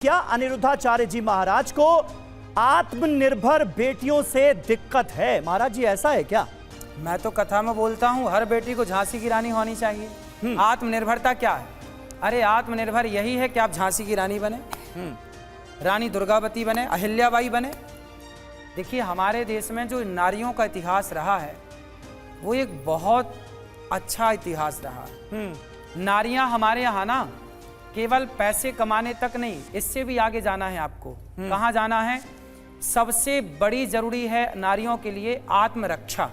क्या अनिरुद्धाचार्य जी महाराज को आत्मनिर्भर बेटियों से दिक्कत है? महाराज जी ऐसा है क्या? मैं तो कथा में बोलता हूँ हर बेटी को झांसी की रानी होनी चाहिए। आत्मनिर्भरता क्या है? अरे आत्मनिर्भर यही है कि आप झांसी की रानी बने, रानी दुर्गावती बने, अहिल्याबाई बने। देखिए हमारे देश में जो नारियों का इतिहास रहा है वो एक बहुत अच्छा इतिहास रहा है। नारियां हमारे यहाँ ना केवल पैसे कमाने तक नहीं, इससे भी आगे जाना है आपको। कहाँ जाना है? सबसे बड़ी जरूरी है नारियों के लिए आत्मरक्षा।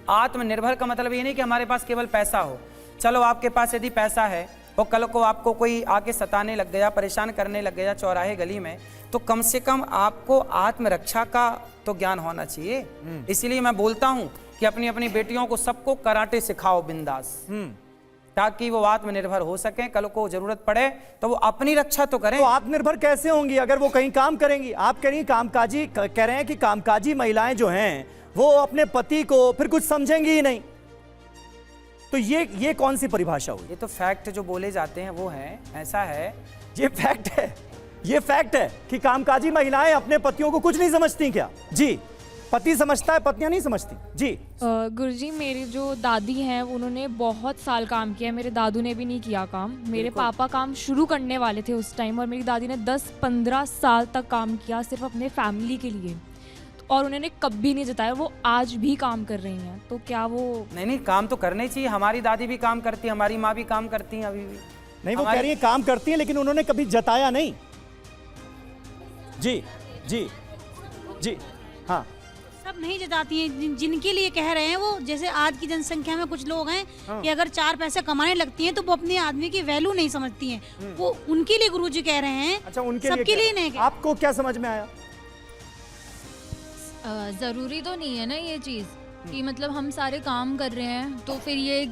आत्मनिर्भर का मतलब ये नहीं कि हमारे पास केवल पैसा हो। चलो आपके पास यदि पैसा है और कल को आपको कोई आके सताने लग गया, परेशान करने लग गया चौराहे गली में, तो कम से कम आपको आत्मरक्षा का तो ज्ञान होना चाहिए। इसीलिए मैं बोलता हूँ कि अपनी अपनी बेटियों को सबको कराटे सिखाओ बिंदास, ताकि वो आत्मनिर्भर हो सके। कल को जरूरत पड़े तो वो अपनी रक्षा तो करें। तो आत्मनिर्भर कैसे होंगी अगर वो कहीं काम करेंगी? आप कह रहे हैं कि कामकाजी महिलाएं जो हैं वो अपने पति को फिर कुछ समझेंगी ही नहीं। तो ये कौन सी परिभाषा हुई? ये तो फैक्ट जो बोले जाते हैं वो है, ऐसा है। ये फैक्ट है कि कामकाजी महिलाएं अपने पतियों को कुछ नहीं समझती क्या? जी, पति समझता है, पत्नियां नहीं समझती। जी गुरुजी, मेरी जो दादी हैं उन्होंने बहुत साल काम किया, मेरे दादू ने भी नहीं किया काम। मेरे पापा काम शुरू करने वाले थे उस टाइम, और मेरी दादी ने 10-15 साल तक काम किया सिर्फ अपने फैमिली के लिए, और उन्होंने कभी नहीं जताया। वो आज भी काम कर रही हैं, तो क्या वो नहीं काम तो करने चाहिए। हमारी दादी भी काम करती है, हमारी माँ भी काम करती हैं अभी भी। नहीं, वो कह रही है काम करती हैं लेकिन उन्होंने कभी जताया नहीं। जी जी जी हाँ, सब नहीं जताती हैं। जिनके लिए कह रहे हैं वो, जैसे आज की जनसंख्या में कुछ लोग हैं कि अगर 4 पैसे कमाने लगती हैं तो वो अपने आदमी की वैल्यू नहीं समझती हैं। वो उनके लिए गुरुजी कह रहे हैं। अच्छा, उनके सबके लिए नहीं। आपको क्या समझ में आया? ज़रूरी तो नहीं है ना ये चीज़ कि मतलब हम सारे काम कर रहे हैं तो फिर ये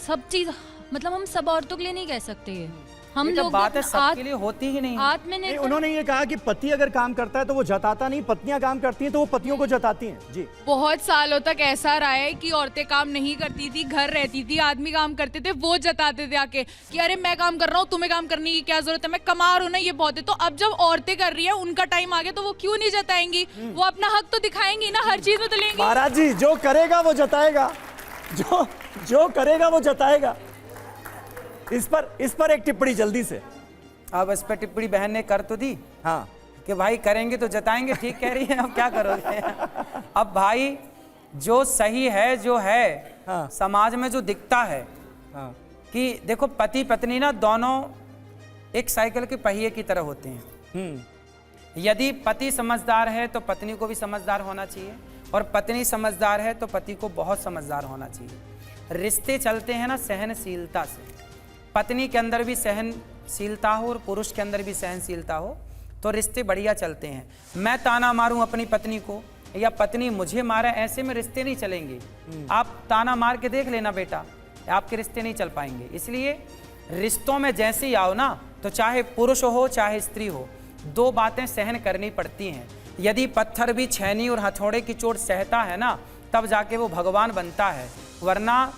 सब चीज़ मतलब हम सब औरतों के लिए नहीं कह सकते। ये हम लोग बात है सबके लिए होती ही नहीं। आत्मनिर्भर। उन्होंने ये कहा कि पति अगर काम करता है तो वो जताता नहीं, पत्नियां काम करती हैं तो वो पतियों को जताती हैं। जी, बहुत सालों तक ऐसा रहा है कि औरतें काम नहीं करती थी, घर रहती थी, आदमी काम करते थे, वो जताते थे आके कि अरे मैं काम कर रहा हूँ, तुम्हें काम करने की क्या जरूरत है, मैं कमा रहा हूँ ना, ये बहुत है। तो अब जब औरतें कर रही है, उनका टाइम आ गया, तो वो क्यों नहीं जताएंगी? वो अपना हक तो दिखाएंगी ना, हर चीज में तो लेंगी। महाराज जी, जो करेगा वो जताएगा, जो करेगा वो जताएगा। इस पर एक टिप्पणी जल्दी से। अब इस पर टिप्पणी बहन ने कर तो दी, हाँ, कि भाई करेंगे तो जताएंगे। ठीक कह रही है, अब क्या करोगे? अब भाई जो सही है, जो है हाँ, समाज में जो दिखता है, हाँ, कि देखो पति पत्नी ना दोनों एक साइकिल के पहिए की तरह होते हैं। यदि पति समझदार है तो पत्नी को भी समझदार होना चाहिए, और पत्नी समझदार है तो पति को बहुत समझदार होना चाहिए। रिश्ते चलते हैं ना सहनशीलता से। पत्नी के अंदर भी सहनशीलता हो और पुरुष के अंदर भी सहनशीलता हो तो रिश्ते बढ़िया चलते हैं। मैं ताना मारूं अपनी पत्नी को या पत्नी मुझे मारे, ऐसे में रिश्ते नहीं चलेंगे। आप ताना मार के देख लेना बेटा, आपके रिश्ते नहीं चल पाएंगे। इसलिए रिश्तों में जैसे ही आओ ना, तो चाहे पुरुष हो चाहे स्त्री हो, 2 बातें सहन करनी पड़ती हैं। यदि पत्थर भी छैनी और हथौड़े की चोट सहता है ना, तब जाके वो भगवान बनता है। वरना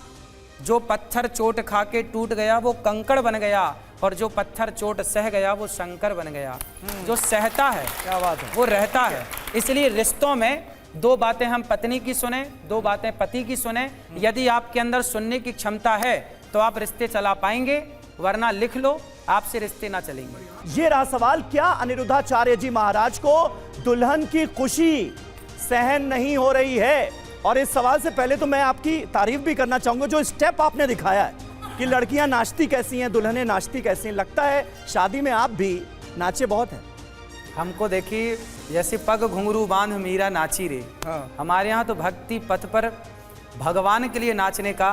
जो पत्थर चोट खा के टूट गया वो कंकड़ बन गया, और जो पत्थर चोट सह गया वो शंकर बन गया। जो सहता है, क्या बात है, वो रहता है। इसलिए रिश्तों में 2 बातें हम पत्नी की सुने, 2 बातें पति की सुने। यदि आपके अंदर सुनने की क्षमता है तो आप रिश्ते चला पाएंगे, वरना लिख लो, आपसे रिश्ते ना चलेंगे। ये रहा सवाल। क्या अनिरुद्धाचार्य जी महाराज को दुल्हन की खुशी सहन नहीं हो रही है? और इस सवाल से पहले तो मैं आपकी तारीफ भी करना चाहूंगा, जो स्टेप आपने दिखाया है कि लड़कियां नाचती कैसी हैं, दुल्हनें नाचती कैसी हैं। लगता है शादी में आप भी नाचे बहुत हैं। हमको देखिए, जैसे पग घुंघरू बांध मीरा नाची रे। हमारे यहाँ तो भक्ति पथ पर भगवान के लिए नाचने का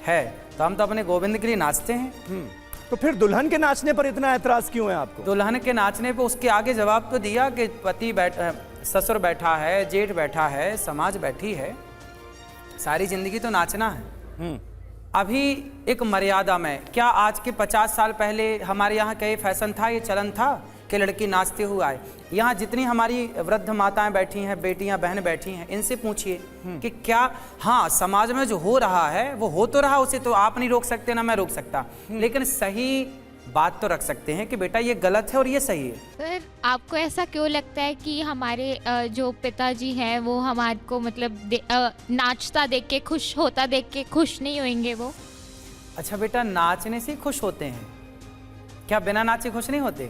है, तो हम तो अपने गोविंद के लिए नाचते हैं। तो फिर दुल्हन के नाचने पर इतना ऐतराज क्यों है आपको? दुल्हन के नाचने पे उसके आगे जवाब तो दिया कि पति ससुर बैठा है, जेठ बैठा है, समाज बैठी है, सारी जिंदगी तो नाचना है। अभी एक मर्यादा में। क्या आज के 50 साल पहले हमारे यहाँ का ये फैशन था, ये चलन था कि लड़की नाचते हुए आए? यहाँ जितनी हमारी वृद्ध माताएं बैठी हैं, बेटियां बहन बैठी हैं, इनसे पूछिए कि क्या, हाँ समाज में जो हो रहा है वो हो तो रहा, उसे तो आप नहीं रोक सकते ना मैं रोक सकता, लेकिन सही बात तो रख सकते हैं कि बेटा ये गलत है और ये सही है। सर आपको ऐसा क्यों लगता है कि हमारे जो पिताजी हैं वो हमारे को मतलब नाचता देख के खुश होता देख के खुश नहीं होंगे वो? अच्छा बेटा, नाचने से खुश होते हैं क्या? बिना नाचे खुश नहीं होते?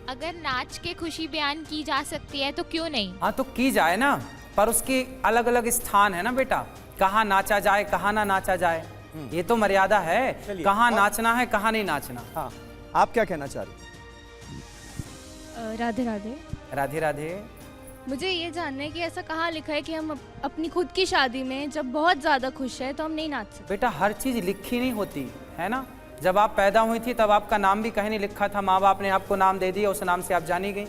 अगर नाच के खुशी बयान की जा सकती है तो क्यों नहीं? हाँ तो की जाए ना, पर उसके अलग अलग स्थान है ना बेटा, कहाँ नाचा जाए कहाँ ना नाचा जाए, ये तो मर्यादा है। कहाँ नाचना है कहाँ नहीं नाचना। हाँ, आप क्या कहना चाह रही? राधे राधे। राधे राधे। मुझे ये जानना है कि ऐसा कहाँ लिखा है कि हम अपनी खुद की शादी में जब बहुत ज़्यादा खुश है तो हम नहीं नाच सकते? बेटा हर चीज़ लिखी नहीं होती है ना। जब आप पैदा हुई थी तब आपका नाम भी कहीं नहीं लिखा था, माँ बाप ने आपको नाम दे दिया, उस नाम से आप जानी गई।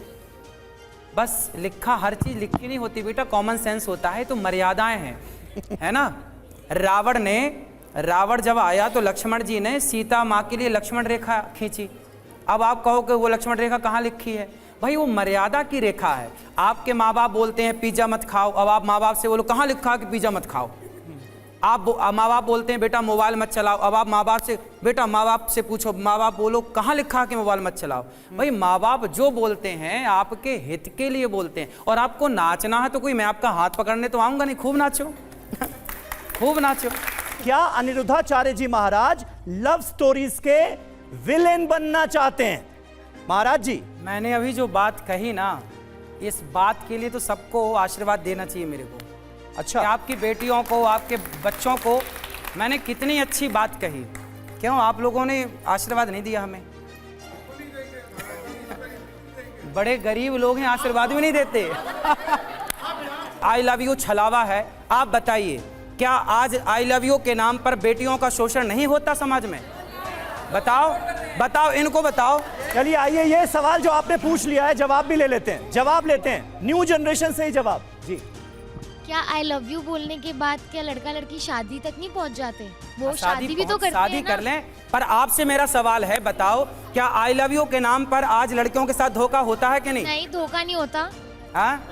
बस लिखा, हर चीज़ लिखी नहीं होती बेटा, कॉमन सेंस होता है। तो मर्यादाएं हैं, है ना। रावण जब आया तो लक्ष्मण जी ने सीता माँ के लिए लक्ष्मण रेखा खींची। अब आप कहो कि वो लक्ष्मण रेखा कहाँ लिखी है? भाई वो मर्यादा की रेखा है। आपके माँ बाप बोलते हैं पिज्जा मत खाओ, अब आप माँ बाप से बोलो कहाँ लिखा है कि पिज्जा मत खाओ। आप माँ बाप बोलते हैं बेटा मोबाइल मत चलाओ, अब आप माँ बाप से पूछो, माँ बाप बोलो कहाँ लिखा है कि मोबाइल मत चलाओ। भाई माँ बाप जो बोलते हैं आपके हित के लिए बोलते हैं। और आपको नाचना है तो कोई मैं आपका हाथ पकड़ने तो आऊँगा नहीं, खूब नाचो खूब नाचो। क्या अनिरुद्धाचार्य जी महाराज लव स्टोरीज के विलेन बनना चाहते हैं? महाराज जी, मैंने अभी जो बात कही ना, इस बात के लिए तो सबको आशीर्वाद देना चाहिए मेरे को। अच्छा, कि आपकी बेटियों को, आपके बच्चों को मैंने कितनी अच्छी बात कही, क्यों आप लोगों ने आशीर्वाद नहीं दिया हमें? बड़े गरीब लोग हैं, आशीर्वाद भी नहीं देते। आई लव यू छलावा है। आप बताइए, क्या आज आई लव यू के नाम पर बेटियों का शोषण नहीं होता समाज में? बताओ बताओ, इनको बताओ। चलिए आइए, ये सवाल जो आपने पूछ लिया है जवाब भी ले लेते हैं, जवाब लेते हैं न्यू जनरेशन से ही जवाब। जी, क्या आई लव यू बोलने के बाद क्या लड़का लड़की शादी तक नहीं पहुंच जाते? वो शादी भी तो करते शादी हैं ना? कर लें। पर आपसे मेरा सवाल है, बताओ क्या आई लव यू के नाम पर आज लड़कियों के साथ धोखा होता है कि नहीं? नहीं, धोखा नहीं होता। हाँ?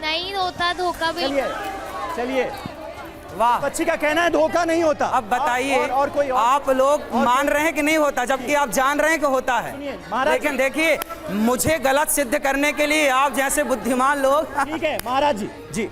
नहीं होता धोखा भी। चलिए, वाह, बच्ची का कहना है धोखा नहीं होता। अब बताइए, और कोई और? आप लोग मान रहे हैं कि नहीं होता, जबकि आप जान रहे हैं कि होता है। महाराज लेकिन देखिए, मुझे गलत सिद्ध करने के लिए आप जैसे बुद्धिमान लोग। ठीक है महाराज जी। जी,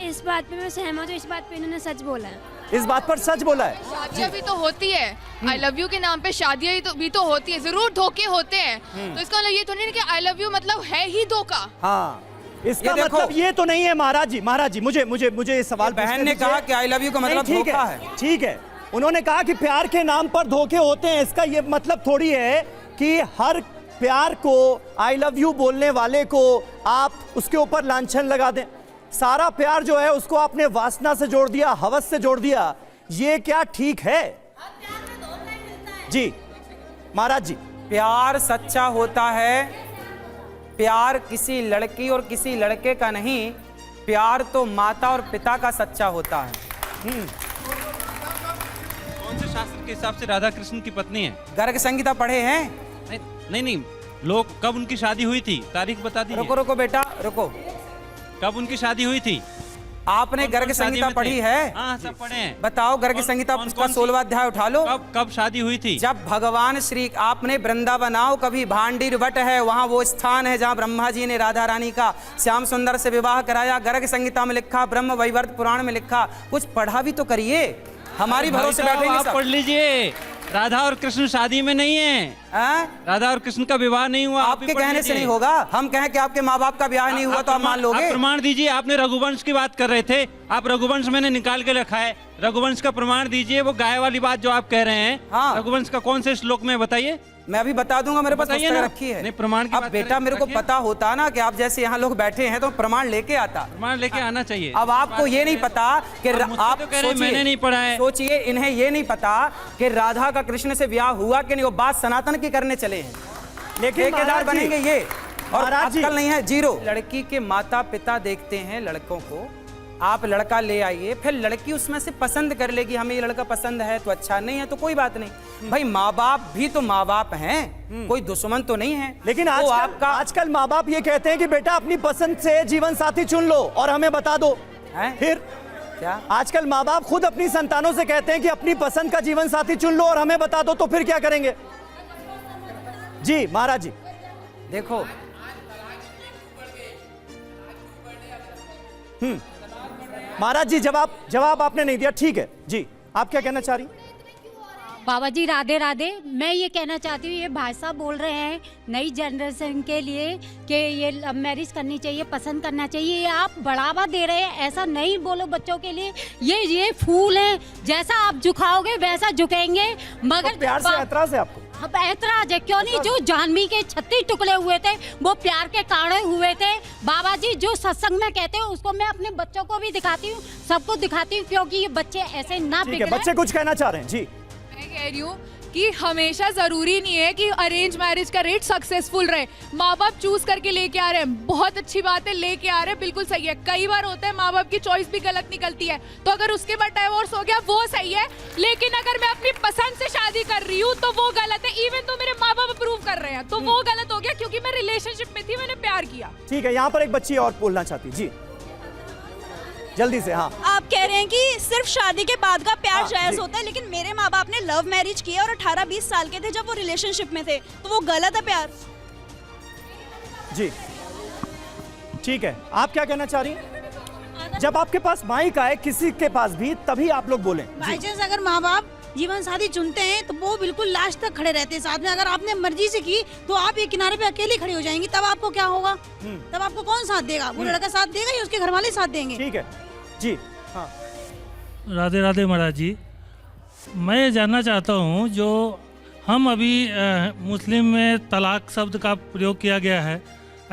इस बात पे मैं सहमत हूँ, इस बात पे इन्होंने सच बोला है। इस बात पर सच बोला है। शादियाँ भी तो होती है, आई लव यू के नाम पे शादियाँ भी तो होती है, जरूर धोखे होते हैं। तो इसका मतलब ये तो नहीं कि आई लव यू मतलब है ही धोखा। हाँ, इसका ये देखो, मतलब ये तो नहीं है महाराज जी। महाराज जी, मुझे ये सवाल बहन पूछने ने दीजिए। कहा कि आई लव यू का मतलब नहीं, धोखा है। ठीक है, उन्होंने कहा कि प्यार के नाम पर धोखे होते हैं। इसका ये मतलब थोड़ी है कि हर प्यार को, आई लव यू बोलने वाले को आप उसके ऊपर लांछन लगा दें। सारा प्यार जो है उसको आपने वासना से जोड़ दिया, हवस से जोड़ दिया। ये क्या ठीक है? जी महाराज जी, प्यार सच्चा होता है, प्यार किसी लड़की और किसी लड़के का नहीं, प्यार तो माता और पिता का सच्चा होता है। कौन से शास्त्र के हिसाब से राधा कृष्ण की पत्नी है? गर्ग संहिता पढ़े हैं? नहीं, लोग कब उनकी शादी हुई थी, तारीख बता दीजिए। रुको रुको बेटा रुको, कब उनकी शादी हुई थी? आपने गर्ग कौन-कौन शादी संहिता में थे? पढ़ी है? हाँ, सब पढ़े हैं। बताओ, गर्ग कौन- संहिता कौन- उसका कौन सी- 16वां अध्याय उठा लो। कब शादी हुई थी? जब भगवान श्री, आपने वृंदावन आओ कभी, भांडीर वट है, वहाँ वो स्थान है जहाँ ब्रह्मा जी ने राधा रानी का श्याम सुंदर से विवाह कराया। गर्ग संहिता में लिखा, ब्रह्म वैवर्त पुराण में लिखा। कुछ पढ़ा भी तो करिए, हमारी भरोसे भाई साहब, बैठेंगे आप सब। पढ़ लीजिए, राधा और कृष्ण शादी में नहीं है। हैं? राधा और कृष्ण का विवाह नहीं हुआ। आप भी आपके पढ़ कहने से लीजिए। नहीं होगा। हम कहें कि आपके माँ बाप का ब्याह नहीं हुआ तो आप मान लोगे? आप प्रमाण दीजिए। आपने रघुवंश की बात कर रहे थे, आप रघुवंश मैंने निकाल के रखा है, रघुवंश का प्रमाण दीजिए। वो गाय वाली बात जो आप कह रहे हैं, हाँ। रघुवंश का कौन से श्लोक में बताइए? मैं अभी बता दूंगा, मेरे पास बताइए पुस्तक ना। रखी है। नहीं, प्रमाण की अब बात बेटा करें, मेरे को रखिए। पता होता ना कि आप जैसे यहाँ लोग बैठे हैं तो प्रमाण लेके आता। प्रमाण लेके आना चाहिए। अब आपको ये नहीं पता कि आप मुझसे आप तो कह रहे हैं, सोचिए, मैंने नहीं पढ़ा है। सोचिए, इन्हें ये नहीं पता कि राधा का कृष्ण से ब्याह हुआ कि नहीं। वो बात सनातन की करने चले हैं, लेकिन ठेकेदार महाराज जी, बनेंगे ये, और महाराज जी, अक्कल नहीं है, जीरो। लड़की के माता पिता देखते हैं लड़कों को, आप लड़का ले आइए, फिर लड़की उसमें से पसंद कर लेगी, हमें ये लड़का पसंद है तो अच्छा, नहीं है तो कोई बात नहीं। भाई माँ बाप भी तो माँ बाप हैं, कोई दुश्मन तो नहीं है। लेकिन तो आजकल माँ बाप ये कहते हैं कि बेटा अपनी पसंद से जीवन साथी चुन लो और हमें बता दो। हैं? फिर क्या? आजकल माँ बाप खुद अपनी संतानों से कहते हैं कि अपनी पसंद का जीवन साथी चुन लो और हमें बता दो, तो फिर क्या करेंगे? जी महाराज जी। देखो महाराज जी जवाब आपने नहीं दिया, ठीक है जी, आप क्या कहना चाह रही? बाबा जी राधे राधे। मैं ये कहना चाहती हूँ, ये भाई साहब बोल रहे हैं नई जनरेशन के लिए कि ये लव मैरिज करनी चाहिए, पसंद करना चाहिए, ये आप बढ़ावा दे रहे हैं। ऐसा नहीं बोलो बच्चों के लिए, ये फूल है, जैसा आप झुकाओगे वैसा झुकेंगे। मगर तो प्यार से ऐतराज है आपको? अब ऐतराज है क्यों नहीं? जो जाह्नवी के 36 टुकड़े हुए थे वो प्यार के कारण हुए थे। बाबा जी जो सत्संग में कहते हैं उसको मैं अपने बच्चों को भी दिखाती हूँ, सबको दिखाती हूँ, क्योंकि ये बच्चे ऐसे ना ठीक है, बिगड़े। बच्चे कुछ कहना चाह रहे हैं जी। मैं कह रही हूँ कि हमेशा जरूरी नहीं है कि अरेंज मैरिज का रेट सक्सेसफुल रहे। माँ बाप चूज करके लेके आ रहे हैं, बहुत अच्छी बात है, लेके आ रहे हैं, बिल्कुल सही है। कई बार होता है माँ बाप की चॉइस भी गलत निकलती है, तो अगर उसके बाद डाइवोर्स हो गया वो सही है, लेकिन अगर मैं अपनी पसंद से शादी कर रही हूँ तो वो गलत है। इवन तो मेरे माँ बाप अप्रूव कर रहे हैं तो वो गलत हो गया, क्योंकि मैं रिलेशनशिप में थी, मैंने प्यार किया। ठीक है, यहाँ पर एक बच्ची और बोलना चाहती जी, जल्दी से। हाँ, आप कह रहे हैं कि सिर्फ शादी के बाद का प्यार हाँ, जायज जी। होता है, लेकिन मेरे माँ बाप ने लव मैरिज की और 18-20 साल के थे जब वो रिलेशनशिप में थे, तो वो गलत है प्यार? जी ठीक है, आप क्या कहना चाह रही हैं? जब आपके पास माइक आए किसी के पास भी, तभी आप लोग बोलें। बाई चांस अगर माँ बाप जीवन साथी चुनते हैं तो वो बिल्कुल लास्ट तक खड़े रहते हैं साथ में। अगर आपने मर्जी से की तो आप एक किनारे पे अकेली खड़ी हो जाएंगी, तब आपको क्या होगा? तब आपको कौन साथ देगा? वो लड़का साथ देगा या उसके घर वाले साथ देंगे? ठीक है जी। हाँ, राधे राधे महाराज जी। मैं ये जानना चाहता हूँ, जो हम अभी मुस्लिम में तलाक शब्द का प्रयोग किया गया है,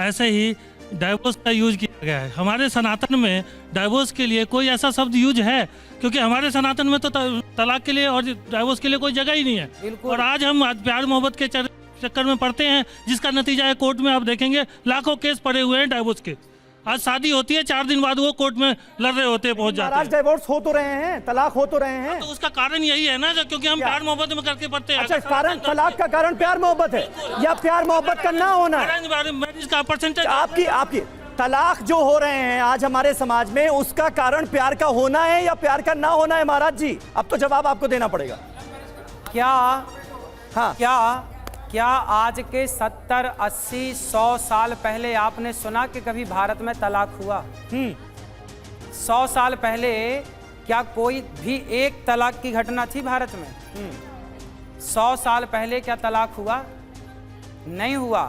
ऐसे ही डाइवोर्स का यूज किया गया है। हमारे सनातन में डाइवोर्स के लिए कोई ऐसा शब्द यूज है? क्योंकि हमारे सनातन में तो तलाक के लिए और डाइवोर्स के लिए कोई जगह ही नहीं है। बिल्कुल। और आज हम प्यार मोहब्बत के चक्कर में पड़ते हैं, जिसका नतीजा है कोर्ट में आप देखेंगे लाखों केस पड़े हुए हैं डाइवोर्स के। आज शादी होती है, 4 दिन बाद वो कोर्ट में लड़ रहे होते हैं, पहुंच जाते महाराज हैं। डाइवोर्स हो तो रहे हैं, तलाक हो तो रहे हैं। तो उसका कारण यही है ना, क्योंकि हम प्यार मोहब्बत में करके पड़ते हैं। अच्छा, कारण तलाक का कारण प्यार मोहब्बत है या प्यार मोहब्बत का ना होना है? अरेंज मैरिज का परसेंटेज आपकी तलाक जो हो रहे हैं आज हमारे समाज में, उसका कारण प्यार का होना है या प्यार का ना होना है? महाराज जी अब तो जवाब आपको देना पड़ेगा। क्या हाँ, क्या आज के 70, 80, 100 साल पहले आपने सुना कि कभी भारत में तलाक हुआ? 100 साल पहले क्या कोई भी एक तलाक की घटना थी भारत में? 100 साल पहले क्या तलाक हुआ? नहीं हुआ,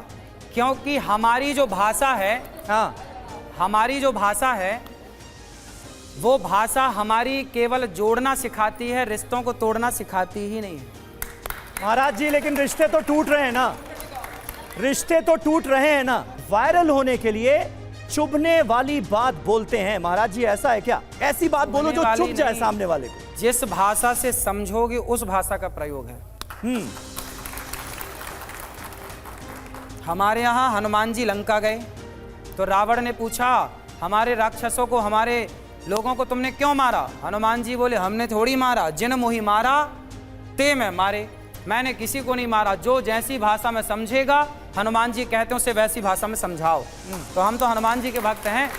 क्योंकि हमारी जो भाषा है, हाँ, हमारी जो भाषा है वो भाषा हमारी केवल जोड़ना सिखाती है, रिश्तों को तोड़ना सिखाती ही नहीं है। महाराज जी लेकिन रिश्ते तो टूट रहे हैं ना, रिश्ते तो टूट रहे हैं ना। वायरल होने के लिए चुभने वाली बात बोलते हैं। महाराज जी ऐसा है क्या? ऐसी बात बोलो जो चुभ जाए सामने वाले को। जिस भाषा से समझोगे उस भाषा का प्रयोग है। हमारे यहाँ हनुमान जी लंका गए तो रावण ने पूछा, हमारे राक्षसों को, हमारे लोगों को तुमने क्यों मारा? हनुमान जी बोले, हमने थोड़ी मारा, जिन मोहि मारा ते मैं मारे। मैंने किसी को नहीं मारा, जो जैसी भाषा में समझेगा, हनुमान जी कहते हैं उसे वैसी भाषा में समझाओ। तो हम तो हनुमान जी के भक्त हैं,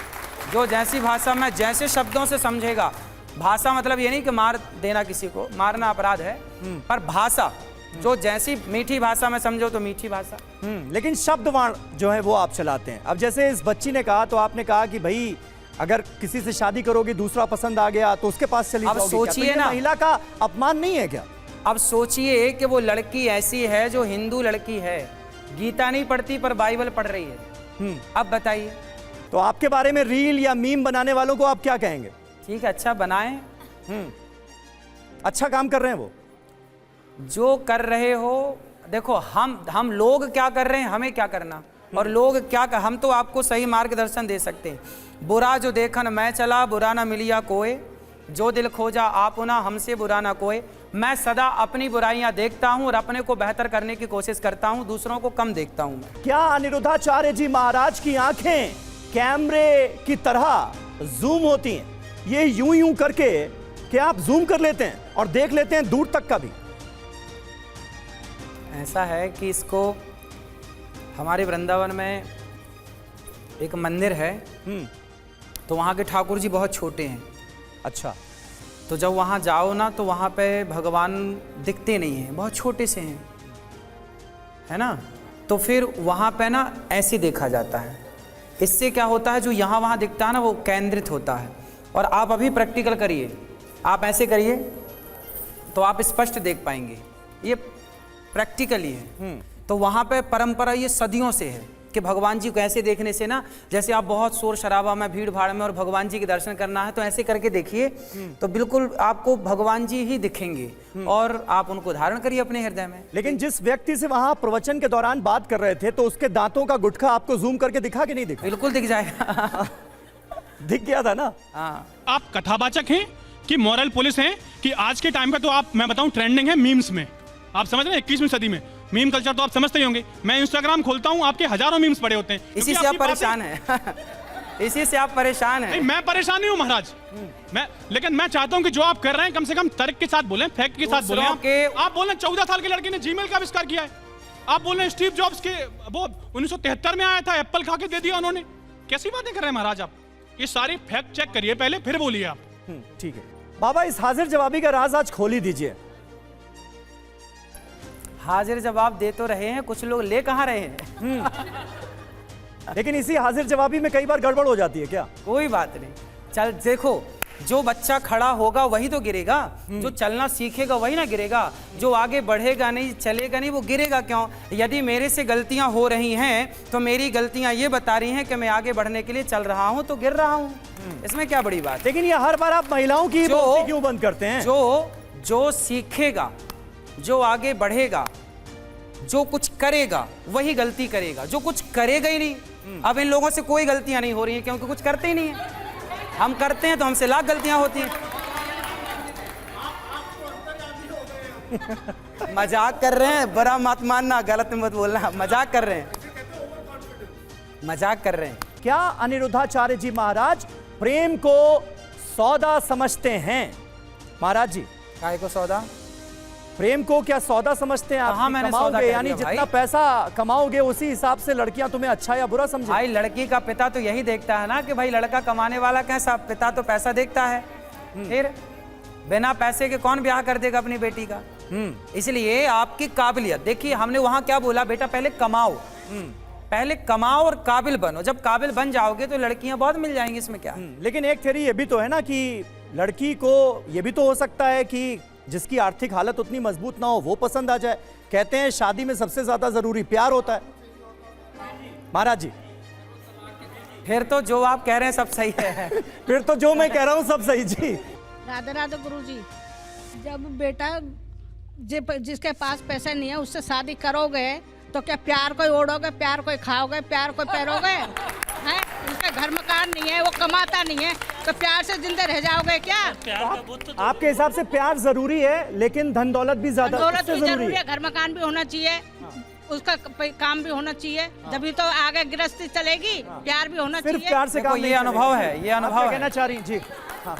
जो जैसी भाषा में जैसे शब्दों से समझेगा। भाषा मतलब ये नहीं कि मार देना, किसी को मारना अपराध है, पर भाषा जो जैसी मीठी भाषा में समझो तो मीठी भाषा। लेकिन शब्दवाण जो है वो आप चलाते हैं। अब जैसे इस बच्ची ने कहा, तो आपने कहा कि भाई अगर किसी से शादी करोगी, दूसरा पसंद आ गया तो उसके पास चली अब जाओगी। सोचिए क्या? तो ये ना, महिला का अपमान नहीं है क्या? अब सोचिए कि वो लड़की ऐसी है जो हिंदू लड़की है, गीता नहीं पढ़ती पर बाइबल पढ़ रही है। अब बताइए, तो आपके बारे में रील या मीम बनाने वालों को आप क्या कहेंगे? ठीक है, अच्छा बनाएं, अच्छा काम कर रहे हैं वो। जो कर रहे हो। देखो हम लोग क्या कर रहे हैं, हमें क्या करना, और लोग क्या कर, हम तो आपको सही मार्गदर्शन दे सकते हैं। बुरा जो देखन मैं चला, बुरा ना मिलिया कोई, जो दिल खोजा आपुना, हमसे बुरा ना कोई। मैं सदा अपनी बुराइयां देखता हूं और अपने को बेहतर करने की कोशिश करता हूं, दूसरों को कम देखता हूं मैं। क्या अनिरुद्धाचार्य जी महाराज की आंखें कैमरे की तरह जूम होती हैं? ये यूं करके क्या आप जूम कर लेते हैं और देख लेते हैं दूर तक का भी? ऐसा है कि इसको हमारे वृंदावन में एक मंदिर है, तो वहाँ के ठाकुर जी बहुत छोटे हैं। अच्छा, तो जब वहाँ जाओ ना तो वहाँ पे भगवान दिखते नहीं हैं, बहुत छोटे से हैं, है ना। तो फिर वहाँ पे ना ऐसे देखा जाता है। इससे क्या होता है, जो यहाँ वहाँ दिखता है ना वो केंद्रित होता है। और आप अभी प्रैक्टिकल करिए, आप ऐसे करिए तो आप स्पष्ट देख पाएंगे, ये प्रैक्टिकली है। तो वहाँ पे परंपरा ये सदियों से है कि भगवान जी को ऐसे देखने से ना, जैसे आप बहुत शोर शराबा में, भीड़ भाड़ में और भगवान जी के दर्शन करना है तो ऐसे करके देखिए तो बिल्कुल आपको भगवान जी ही दिखेंगे और आप उनको धारण करिए अपने हृदय में। लेकिन जिस व्यक्ति से वहां प्रवचन के दौरान बात कर रहे थे तो उसके दांतों का गुटखा आपको जूम करके दिखा कि नहीं दिखा? बिल्कुल दिख जाएगा। दिख गया था ना? हाँ। आप कथावाचक हैं कि मॉरल पुलिस हैं कि आज के टाइम पे तो आप, मैं बताऊं, ट्रेंडिंग है मीम्स में। आप समझ रहे हैं 21वीं सदी में मीम कल्चर तो आप समझते ही होंगे। मैं इंस्टाग्राम खोलता हूं, आपके हजारों मीम्स पड़े होते हैं। इसी से आप परेशान हैं। इसी से आप परेशान हैं। नहीं, मैं परेशान नहीं हूं महाराज। लेकिन मैं चाहता हूं कि जो आप कर रहे हैं कम से कम तर्क के साथ बोलें, फैक्ट के साथ बोलें। आप बोल रहे हैं 14 साल के लड़के ने जीमेल का आविष्कार किया है। आप बोल रहे हैं स्टीव जॉब्स के वो 1973 में आया था, एप्पल खा के दे दिया उन्होंने। कैसी बातें कर रहे हैं महाराज आप? ये सारी फैक्ट चेक करिए पहले, फिर बोलिए आप। ठीक है बाबा, इस हाजिर जवाबी का राज आज खोल ही दीजिए। हाजिर जवाब दे तो रहे हैं, कुछ लोग ले कहाँ रहे हैं। लेकिन इसी हाजिर जवाबी में कई बार गड़बड़ हो जाती है क्या? कोई बात नहीं, चल देखो, जो बच्चा खड़ा होगा वही तो गिरेगा, जो चलना सीखेगा वही ना गिरेगा, जो आगे बढ़ेगा नहीं, चलेगा नहीं, वो गिरेगा क्यों? यदि मेरे से गलतियां हो रही हैं तो मेरी गलतियां ये बता रही हैं कि मैं आगे बढ़ने के लिए चल रहा हूं तो गिर रहा हूं, इसमें क्या बड़ी बात? लेकिन ये हर बार आप महिलाओं की बोलती क्यों बंद करते हैं? जो सीखेगा, जो आगे बढ़ेगा, जो कुछ करेगा वही गलती करेगा, जो कुछ करेगा ही नहीं। अब इन लोगों से कोई गलतियां नहीं हो रही हैं क्योंकि कुछ करते ही नहीं है। हम करते हैं तो हमसे लाख गलतियां होती हैं। मजाक कर रहे हैं, बुरा मत मानना, गलत मत बोलना, मजाक कर रहे हैं, मजाक कर रहे हैं। क्या अनिरुद्धाचार्य जी महाराज प्रेम को सौदा समझते हैं? महाराज जी, काहे को सौदा? प्रेम को क्या सौदा समझते हैं? आप मैंने कमाओगे, सौदा कर यानी दिया जितना भाई। पैसा कमाओगे उसी हिसाब से लड़कियां तुम्हें अच्छा या बुरा समझे? भाई लड़की का पिता तो यही देखता है ना कि भाई लड़का कमाने वाला कैसा, पिता तो पैसा देखता है। फिर बिना पैसे के कौन ब्याह कर देगा अपनी बेटी का? इसलिए आपकी काबिलियत देखिए, हमने वहां क्या बोला, बेटा पहले कमाओ, पहले कमाओ और काबिल बनो। जब काबिल बन जाओगे तो लड़कियां बहुत मिल जाएंगी, इसमें क्या? लेकिन एक थ्योरी ये भी तो है ना कि लड़की को ये भी तो हो सकता है कि जिसकी आर्थिक हालत उतनी मजबूत ना हो वो पसंद आ जाए। कहते हैं शादी में सबसे ज्यादा जरूरी प्यार होता है। महाराज जी, फिर तो जो आप कह रहे हैं सब सही है। फिर तो जो मैं कह रहा हूँ सब सही जी। राधे राधे गुरुजी, जब बेटा जिसके पास पैसे नहीं है उससे शादी करोगे तो क्या प्यार कोई ओढ़ोगे, प्यार कोई खाओगे, प्यार कोई पहनोगे? हैं? उसका घर मकान नहीं है, वो कमाता नहीं है, तो प्यार से जिंदा रह जाओगे क्या? आपके हिसाब से प्यार जरूरी है, लेकिन धन दौलत भी ज्यादा दौलत भी जरूरी है, घर मकान भी होना चाहिए, उसका काम भी होना चाहिए, तभी तो आगे गृहस्थी चलेगी। प्यार भी होना चाहिए। प्यार से काम ये अनुभव है, ये अनुभव कहना चाह रही जी।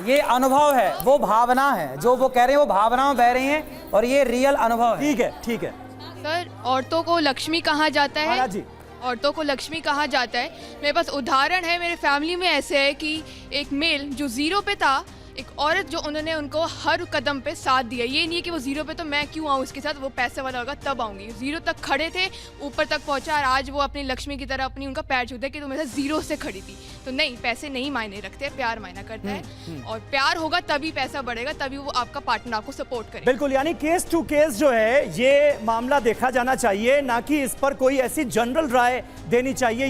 ये अनुभव है, वो भावना है, जो वो कह रहे हैं वो भावनाओं बह रही हैं और ये रियल अनुभव है। ठीक है, ठीक है। सर, औरतों को लक्ष्मी कहा जाता है। महाराज जी, औरतों को लक्ष्मी कहा जाता है। मेरे पास उदाहरण है, मेरे फैमिली में ऐसे है कि एक मेल जो जीरो पे था, एक औरत जो उन्होंने उनको हर कदम पे साथ दिया। ये नहीं है कि वो जीरो पे तो मैं क्यों आऊँ उसके साथ, वो पैसे वाला होगा तब आऊँगी। जीरो तक खड़े थे, ऊपर तक पहुँचा और आज वो अपनी लक्ष्मी की तरह अपनी उनका पैर छूते कि तुम ऐसा जीरो से खड़ी थी। तो नहीं, पैसे नहीं मायने रखते, प्यार मायना करता है। और प्यार होगा तभी पैसा बढ़ेगा, तभी वो आपका पार्टनर आपको सपोर्ट करेगा। बिल्कुल, यानी केस टू केस जो है ये मामला देखा जाना चाहिए, ना कि इस पर कोई ऐसी जनरल राय देनी चाहिए।